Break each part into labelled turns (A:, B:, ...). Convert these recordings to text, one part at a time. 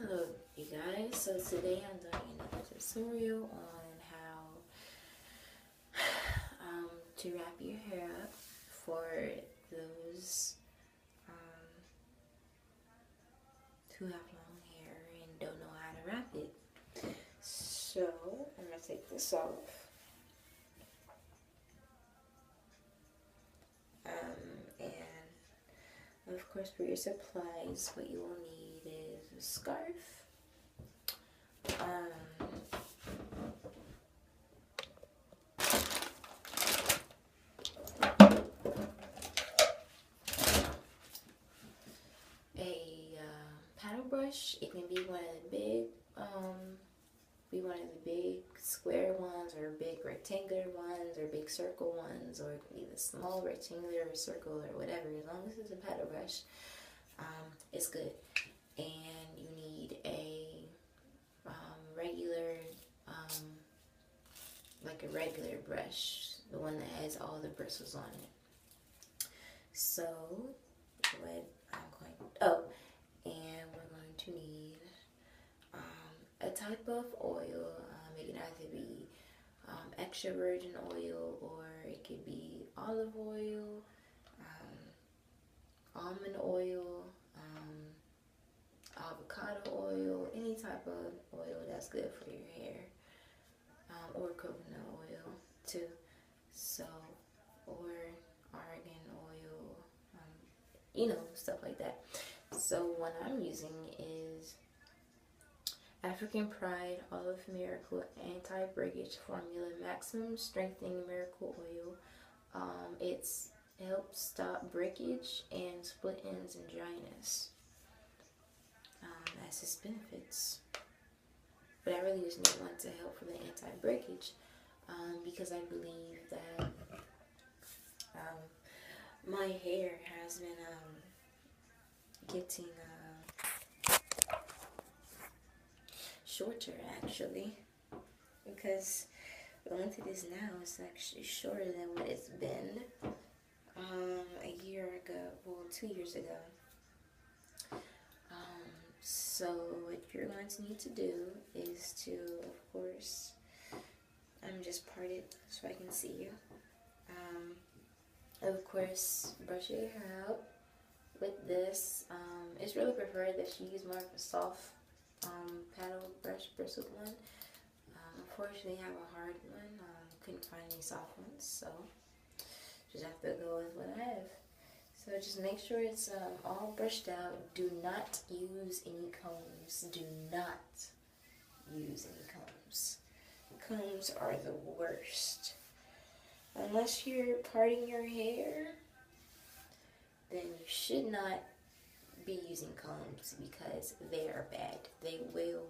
A: Hello, you guys. So today I'm doing another tutorial on how to wrap your hair up for those who have long hair and don't know how to wrap it. So I'm gonna take this off. And of course, for your supplies, what you will need is a scarf. A paddle brush. It can be one of the big square ones, or big rectangular ones, or big circle ones, or it can be the small rectangular or circle or whatever. As long as it's a paddle brush, it's good. And you need a regular, like a regular brush, the one that has all the bristles on it. So what I'm going, and we're going to need a type of oil. It can either be extra virgin oil, or it could be olive oil, almond oil, avocado oil, any type of oil that's good for your hair, or coconut oil too. So, or argan oil, stuff like that. So what I'm using is African Pride Olive Miracle Anti-Breakage Formula Maximum Strengthening Miracle Oil. It helps stop breakage and split ends and dryness. That's its benefits. But I really just need one to help for the anti-breakage, because I believe that my hair has been getting shorter, actually, because the length it is now is actually shorter than what it's been a year ago, well, 2 years ago. So what you're going to need to do is to, of course, just part it so I can see you. Of course, brush your hair out with this. It's really preferred that you use more of a soft paddle brush bristled one. Unfortunately, I have a hard one. Couldn't find any soft ones, so just have to go with what I have. So just make sure it's all brushed out. Do not use any combs. Do not use any combs. Combs are the worst. Unless you're parting your hair, then you should not be using combs, because they are bad. They will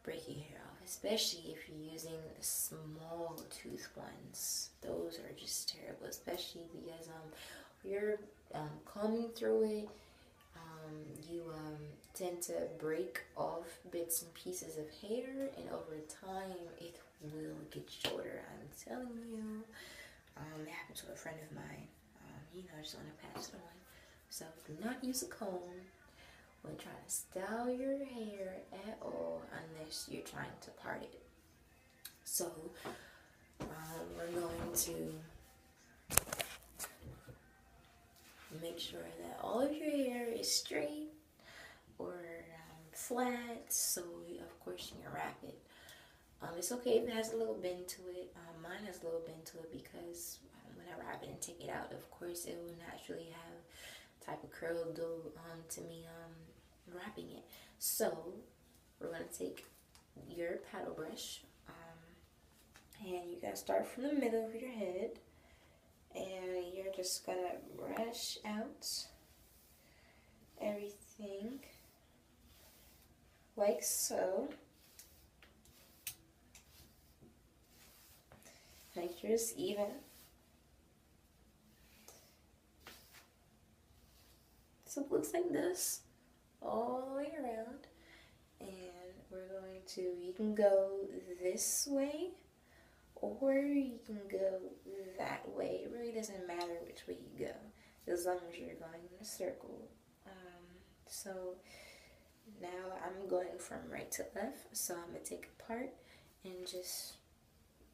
A: break your hair off, especially if you're using the small tooth ones. Those are just terrible, especially because you're combing through it. You tend to break off bits and pieces of hair, and over time it will get shorter. I'm telling you. It happened to a friend of mine. I just want to pass it on. So do not use a comb when trying to style your hair at all, unless you're trying to part it. So we're going to make sure that all of your hair is straight or flat. So of course you can wrap it. It's okay if it has a little bend to it. Mine has a little bend to it because when I wrap it and take it out, of course it will naturally have type of curl due to me wrapping it. So we're going to take your paddle brush, and you gotta start from the middle of your head, and you're just gonna brush out everything like so. Make sure it's even. So it looks like this all the way around. And we're going to, you can go this way, or you can go that way. It really doesn't matter which way you go, as long as you're going in a circle. So now I'm going from right to left, so I'm going to take a part and just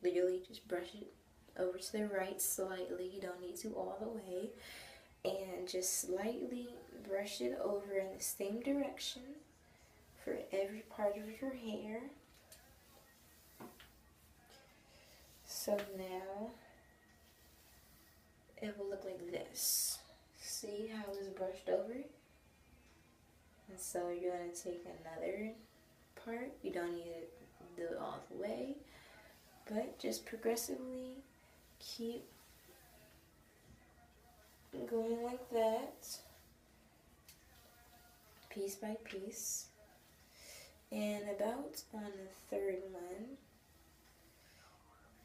A: literally just brush it over to the right slightly. You don't need to all the way. And just slightly brush it over in the same direction for every part of your hair. So now it will look like this. See how it's brushed over? And so you're going to take another part. You don't need to do it all the way, but just progressively keep going like that, piece by piece. And about on the third one,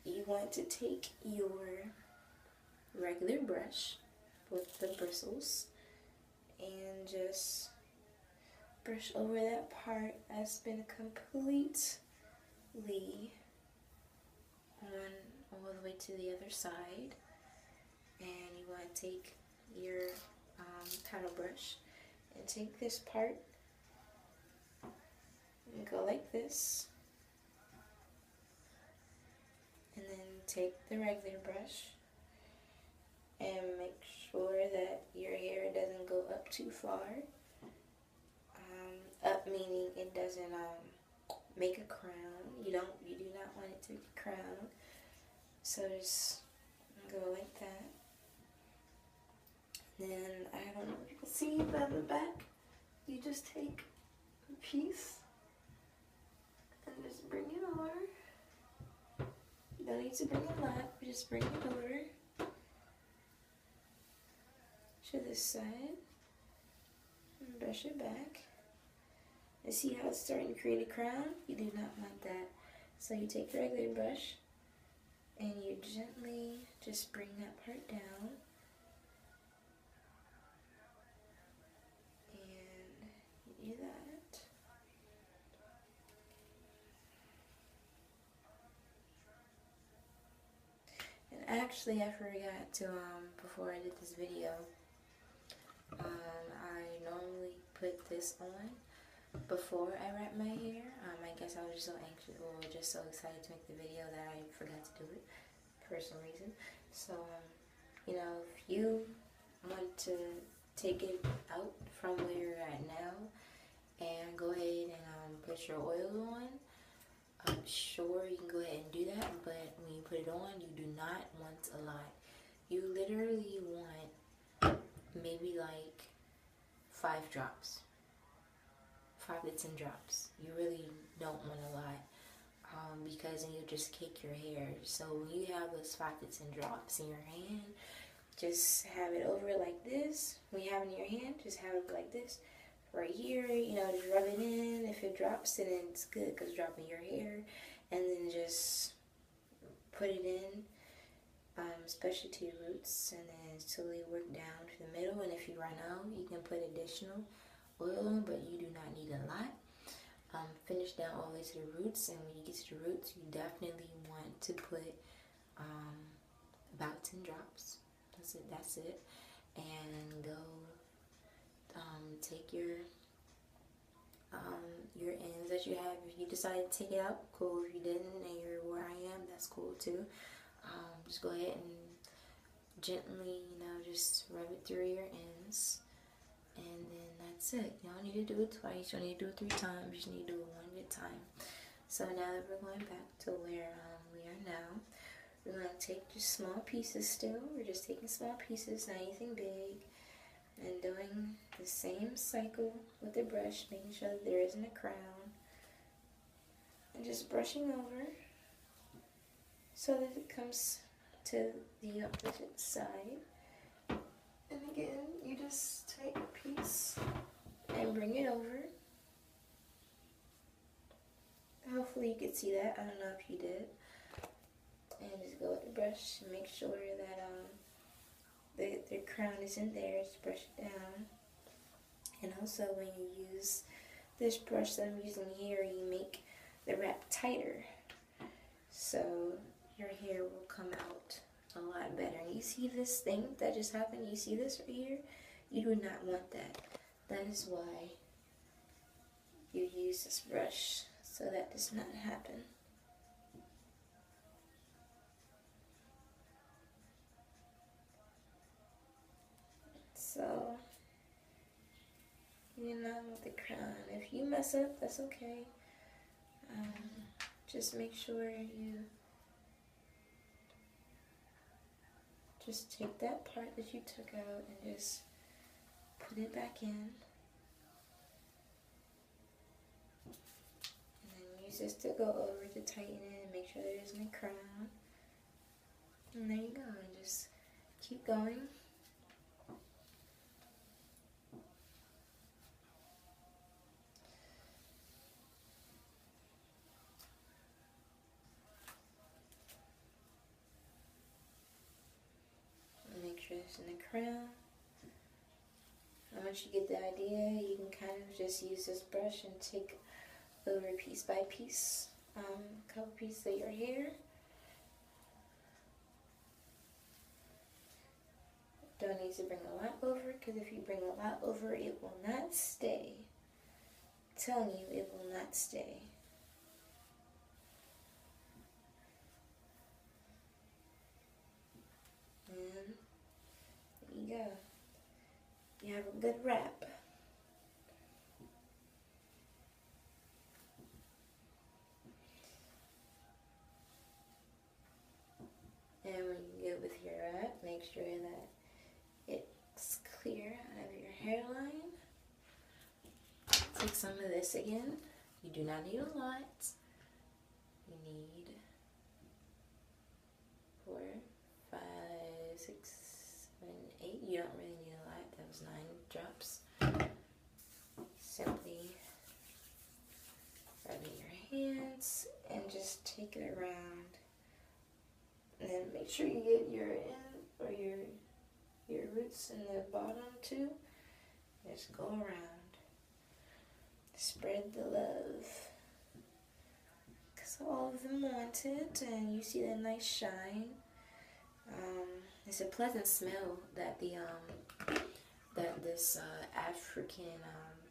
A: you want to take your regular brush with the bristles and just brush over that part that's been completely on all the way to the other side. And you want to take your paddle brush and take this part and go like this, and then take the regular brush and make sure that your hair doesn't go up too far. Up meaning it doesn't make a crown. You do not want it to be crowned. So just go like that. Then I don't know if you can see, but on the back, you just take a piece and just bring it over. You don't need to bring it a lot, you just bring it over to this side and brush it back. And see how it's starting to create a crown? You do not want that. So you take your regular brush and you gently just bring that part down. And you do that. And actually I forgot to, before I did this video, I normally put this on before I wrap my hair. I guess I was just so anxious or just so excited to make the video that I forgot to do it for some reason. So, you know, if you want to take it out from where you're at now and go ahead and put your oil on, sure, you can go ahead and do that, but when you put it on, you do not want a lot. You literally want maybe like 5 drops. 5 to 10 drops. You really don't want a lot, because then you'll just cake your hair. So when you have those 5 to 10 drops in your hand, just have it over like this. When you have it in your hand, just have it like this. Right here, you know, just rub it in. If it drops, then it's good because it's dropping your hair. And then just put it in, especially to your roots, and then slowly work down to the middle. And if you run out, you can put additional oil on, but you do not need a lot. Finish down all the way to the roots, and when you get to the roots, you definitely want to put about 10 drops. That's it. And go take your ends that you have. If you decide to take it out, cool. If you didn't and you're where I am, that's cool too. Just go ahead and gently, you know, just rub it through your ends. And then that's it. You don't need to do it twice. You don't need to do it 3 times. You just need to do it 1 at a time. So now that we're going back to where we are now, we're going to take just small pieces still. We're just taking small pieces, not anything big. And doing the same cycle with the brush, making sure that there isn't a crown. And just brushing over so that it comes to the opposite side. And again, you just take a piece and bring it over. Hopefully you could see that. I don't know if you did. And just go with the brush and make sure that the crown isn't there. Just brush it down. And also when you use this brush that I'm using here, you make the wrap tighter. So your hair will come out a lot better. And you see this thing that just happened? You see this right here? You do not want that. That is why you use use this brush so that does not happen. So, you know, with the crown, if you mess up, that's okay. Just make sure you just take that part that you took out and just put it back in. And then use this to go over to tighten it and make sure there isn't a crown. And there you go, and just keep going. Make sure it's in the crown. And once you get the idea, you can kind of just use this brush and take over piece by piece, a couple pieces of your hair. Don't need to bring a lot over, because if you bring a lot over, it will not stay. I'm telling you, it will not stay. And there you go. You have a good wrap. And when you get with your wrap, make sure that it's clear out of your hairline. Take some of this again. You do not need a lot. You need 4, 5, 6, 7, 8. You don't really need a lot. That was 9 drops. Simply rub in your hands and just take it around. And then make sure you get your end or your roots in the bottom too. Just go around. Spread the love. Because all of them want it, and you see that nice shine. It's a pleasant smell that this African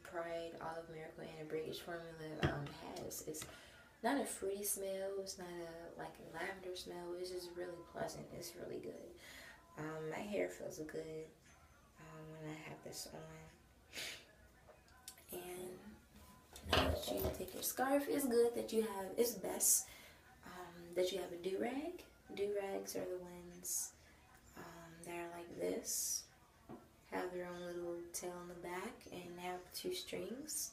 A: Pride Olive Miracle Anti-Breakage formula has. It's not a fruity smell. It's not like a lavender smell. It's just really pleasant. It's really good. My hair feels good when I have this on. And now that you take your scarf, it's good that you have. It's best that you have a do-rag. Do-rags are the ones that are like this, have their own little tail on the back, and have 2 strings.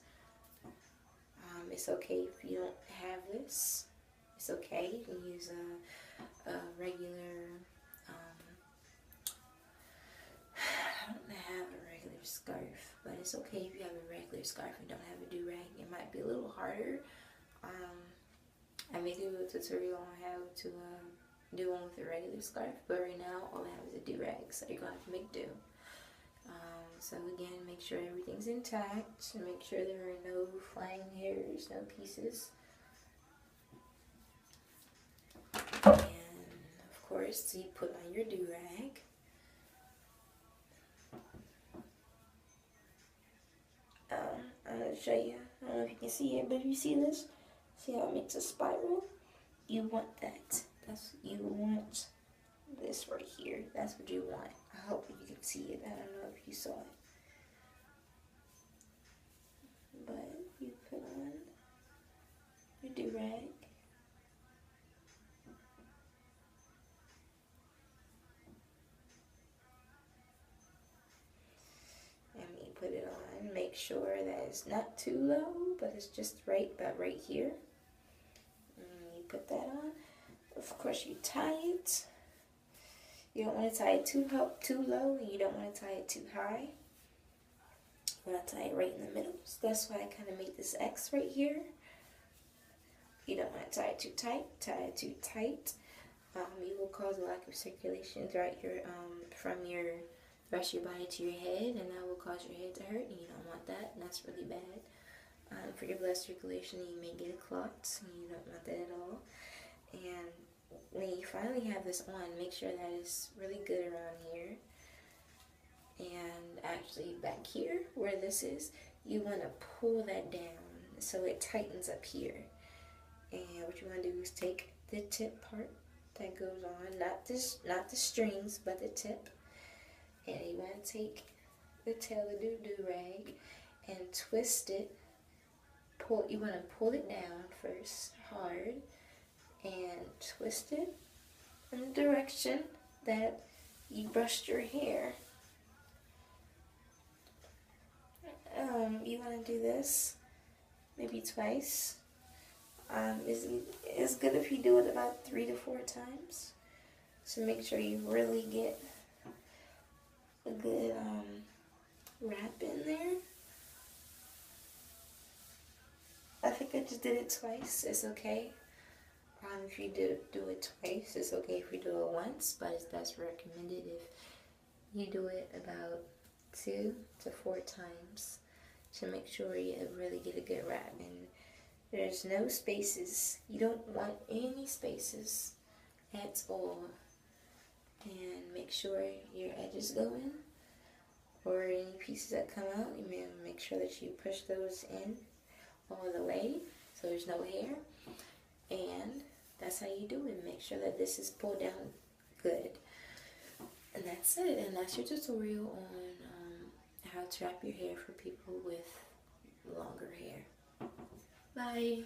A: It's okay if you don't have this. It's okay. You can use a regular, I don't have a regular scarf, but it's okay if you have a regular scarf and don't have a do-rag. It might be a little harder. I may do a tutorial on how to do one with a regular scarf, but right now all I have is a do-rag, so you're going to have to make do. So again, make sure everything's intact, and make sure there are no flying hairs, no pieces. And of course, you put on your do-rag. I'm going to show you. I don't know if you can see it, but if you see this, see how it makes a spiral? You want that. You want this right here. That's what you want. I hope you can see it. I don't know if you saw it. But you put on your do-rag. And you put it on. Make sure that it's not too low, but it's just right about right here. And you put that on. Of course, you tie it. You don't want to tie it too low, and you don't want to tie it too high. You want to tie it right in the middle. So that's why I kind of made this X right here. You don't want to tie it too tight. Tie it too tight. You will cause a lack of circulation throughout your from your rest of your body to your head, and that will cause your head to hurt, and you don't want that, and that's really bad. For your blood circulation, you may get a clot, and you don't want that at all. And when you finally have this on, make sure that it's really good around here. And actually back here, where this is, you want to pull that down. so it tightens up here. And what you want to do is take the tip part that goes on, not the strings, but the tip. And you want to take the tail of the do-rag and twist it. You want to pull it down first, hard, and twist it in the direction that you brushed your hair. You want to do this maybe twice. It's good if you do it about 3 to 4 times. So make sure you really get a good wrap in there. I think I just did it twice. It's okay. If you do it twice, it's okay if you do it once, but it's best recommended if you do it about 2 to 4 times to make sure you really get a good wrap. And there's no spaces. You don't want any spaces at all. And make sure your edges go in, or any pieces that come out, you may make sure that you push those in all the way so there's no hair. And that's how you do it. Make sure that this is pulled down good. And that's it. And that's your tutorial on how to wrap your hair for people with longer hair. Bye.